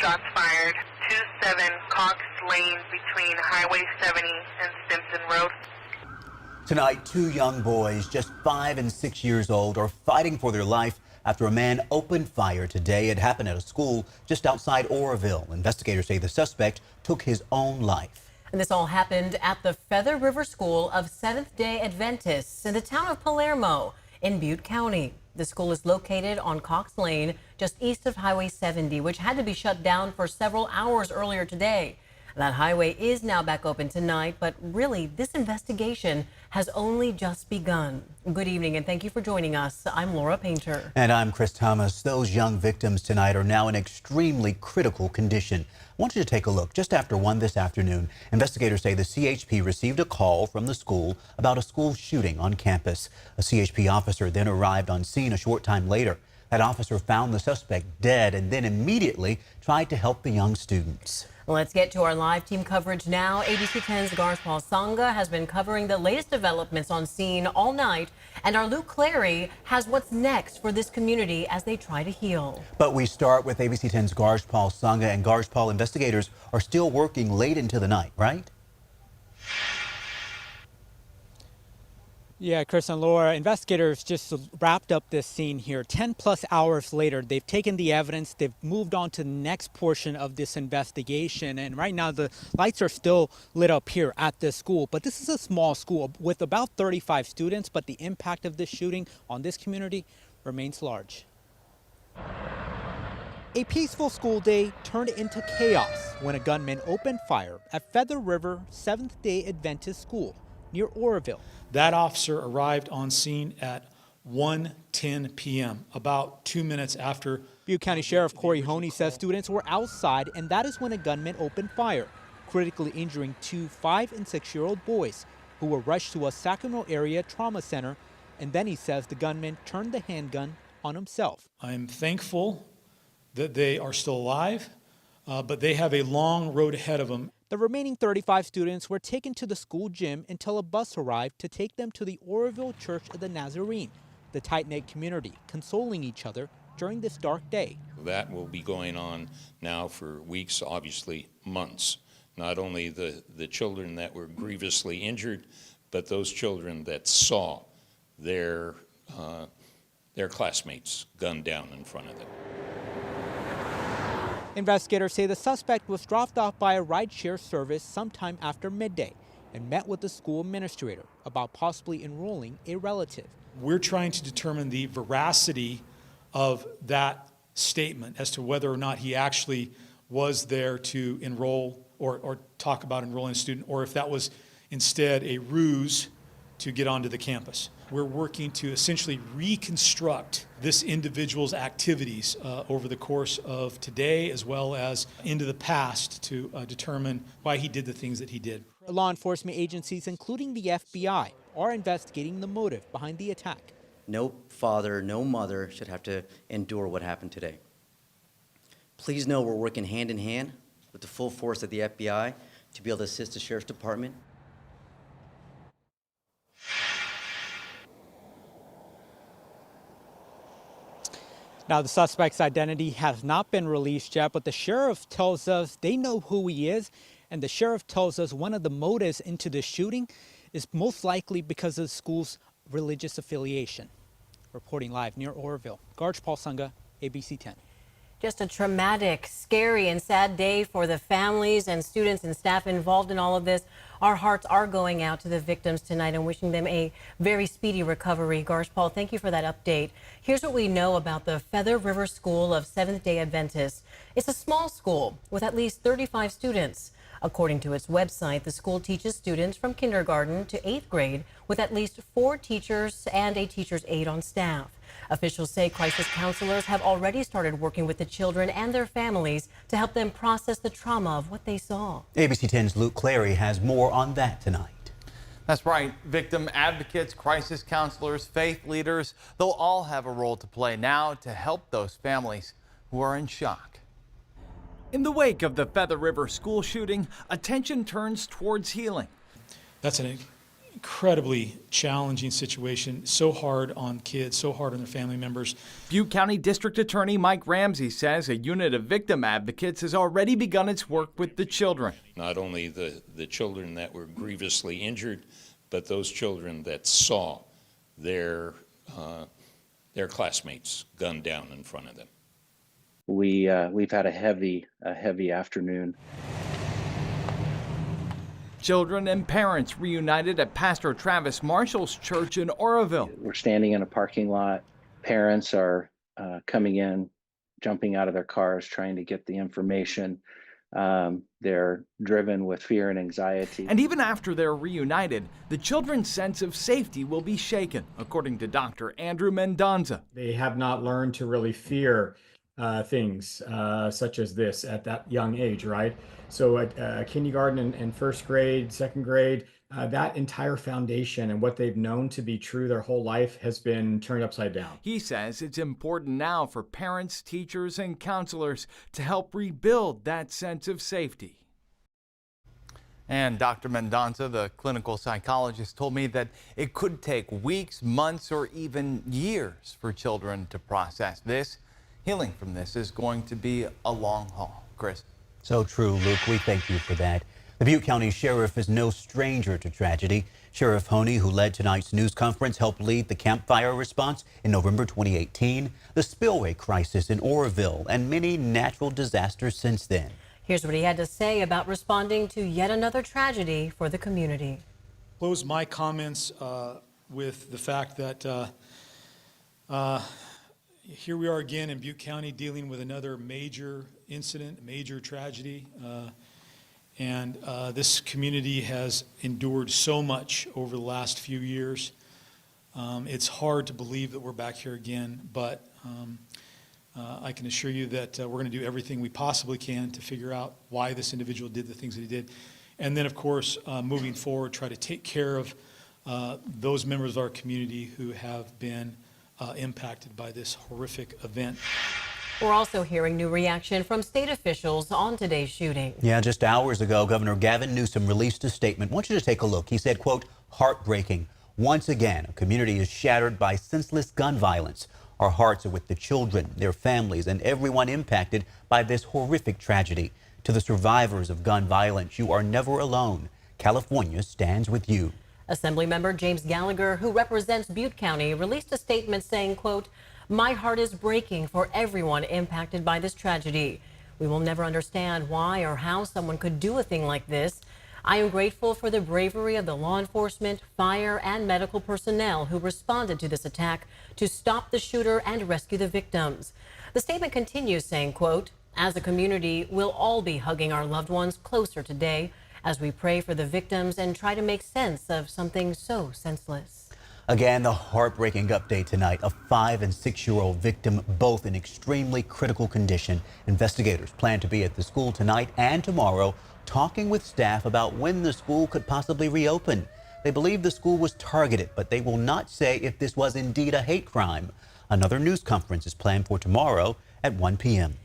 Shots fired, 27 Cox Lane between Highway 70 and Stimson Road. Tonight, two young boys, just 5 and 6 years old, are fighting for their life after a man opened fire today. It happened at a school just outside Oroville. Investigators say the suspect took his own life. And this all happened at the Feather River School of Seventh-day Adventists in the town of Palermo in Butte County. The school is located on Cox Lane, just east of Highway 70, which had to be shut down for several hours earlier today. That highway is now back open tonight, but really, this investigation has only just begun. Good evening, and thank you for joining us. I'm Laura Painter. And I'm Chris Thomas. Those young victims tonight are now in extremely critical condition. I want you to take a look. Just after 1 this afternoon, investigators say the CHP received a call from the school about a school shooting on campus. A CHP officer then arrived on scene a short time later. That officer found the suspect dead and then immediately tried to help the young students. Let's get to our live team coverage now. ABC 10's Paul Sanga has been covering the latest developments on scene all night, and our Luke Clary has what's next for this community as they try to heal. But we start with ABC 10's Paul Sanga, and Paul, investigators are still working late into the night, right? Yeah, Chris and Laura, investigators just wrapped up this scene here. 10+ hours later, they've taken the evidence, they've moved on to the next portion of this investigation. And right now, the lights are still lit up here at this school. But this is a small school with about 35 students, but the impact of this shooting on this community remains large. A peaceful school day turned into chaos when a gunman opened fire at Feather River Seventh-day Adventist School near Oroville. That officer arrived on scene at 1:10 p.m., about 2 minutes after. Butte County Sheriff Kory Honea says students were outside, and that is when a gunman opened fire, critically injuring two 5- and 6-year-old boys who were rushed to a Sacramento area trauma center. And then he says the gunman turned the handgun on himself. I'm thankful that they are still alive, but they have a long road ahead of them. The remaining 35 students were taken to the school gym until a bus arrived to take them to the Oroville Church of the Nazarene, the tight-knit community consoling each other during this dark day. That will be going on now for weeks, obviously months. Not only the children that were grievously injured, but those children that saw their classmates gunned down in front of them. Investigators say the suspect was dropped off by a rideshare service sometime after midday and met with the school administrator about possibly enrolling a relative. We're trying to determine the veracity of that statement as to whether or not he actually was there to enroll or talk about enrolling a student, or if that was instead a ruse to get onto the campus. We're working to essentially reconstruct this individual's activities over the course of today as well as into the past to determine why he did the things that he did. Law enforcement agencies, including the FBI, are investigating the motive behind the attack. No father, no mother should have to endure what happened today. Please know we're working hand in hand with the full force of the FBI to be able to assist the Sheriff's Department. Now, the suspect's identity has not been released yet, but the sheriff tells us they know who he is, and the sheriff tells us one of the motives into the shooting is most likely because of the school's religious affiliation. Reporting live near Oroville, Paul Sanga, ABC 10. Just a traumatic, scary, and sad day for the families and students and staff involved in all of this. Our hearts are going out to the victims tonight and wishing them a very speedy recovery. Paul, thank you for that update. Here's what we know about the Feather River School of Seventh-day Adventists. It's a small school with at least 35 students. According to its website, the school teaches students from kindergarten to 8th grade with at least 4 teachers and a teacher's aide on staff. Officials say crisis counselors have already started working with the children and their families to help them process the trauma of what they saw. ABC 10's Luke Clary has more on that tonight. That's right. Victim advocates, crisis counselors, faith leaders, they'll all have a role to play now to help those families who are in shock. In the wake of the Feather River school shooting, attention turns towards healing. That's an incredibly challenging situation, so hard on kids, so hard on their family members. Butte County District Attorney Mike Ramsey says a unit of victim advocates has already begun its work with the children. Not only the children that were grievously injured, but those children that saw their classmates gunned down in front of them. We've had a heavy afternoon. Children and parents reunited at Pastor Travis Marshall's church in Oroville. We're standing in a parking lot. Parents are coming in, jumping out of their cars, trying to get the information. They're driven with fear and anxiety. And even after they're reunited, the children's sense of safety will be shaken, according to Dr. Andrew Mendonza. They have not learned to really fear things such as this at that young age, right? So at kindergarten and first grade, second grade, that entire foundation and what they've known to be true their whole life has been turned upside down. He says it's important now for parents, teachers, and counselors to help rebuild that sense of safety. And Dr. Mendonza, the clinical psychologist, told me that it could take weeks, months, or even years for children to process this. Healing from this is going to be a long haul. Chris. So true, Luke. We thank you for that. The Butte County Sheriff is no stranger to tragedy. Sheriff Honea, who led tonight's news conference, helped lead the campfire response in November 2018, the spillway crisis in Oroville, and many natural disasters since then. Here's what he had to say about responding to yet another tragedy for the community. Close my comments with the fact that here we are again in Butte County dealing with another major incident, major tragedy. And this community has endured so much over the last few years. It's hard to believe that we're back here again, but I can assure you that we're going to do everything we possibly can to figure out why this individual did the things that he did. And then, of course, moving forward, try to take care of those members of our community who have been impacted by this horrific event. We're also hearing new reaction from state officials on today's shooting. Yeah, just hours ago, Governor Gavin Newsom released a statement. I want you to take a look. He said, quote, "Heartbreaking. Once again, a community is shattered by senseless gun violence. Our hearts are with the children, their families, and everyone impacted by this horrific tragedy. To the survivors of gun violence, you are never alone. California stands with you." Assemblymember James Gallagher, who represents Butte County, released a statement saying, quote, "My heart is breaking for everyone impacted by this tragedy. We will never understand why or how someone could do a thing like this. I am grateful for the bravery of the law enforcement, fire, and medical personnel who responded to this attack to stop the shooter and rescue the victims." The statement continues saying, quote, "As a community, we'll all be hugging our loved ones closer today as we pray for the victims and try to make sense of something so senseless." Again, the heartbreaking update tonight. A 5- and 6-year-old victim, both in extremely critical condition. Investigators plan to be at the school tonight and tomorrow, talking with staff about when the school could possibly reopen. They believe the school was targeted, but they will not say if this was indeed a hate crime. Another news conference is planned for tomorrow at 1 p.m.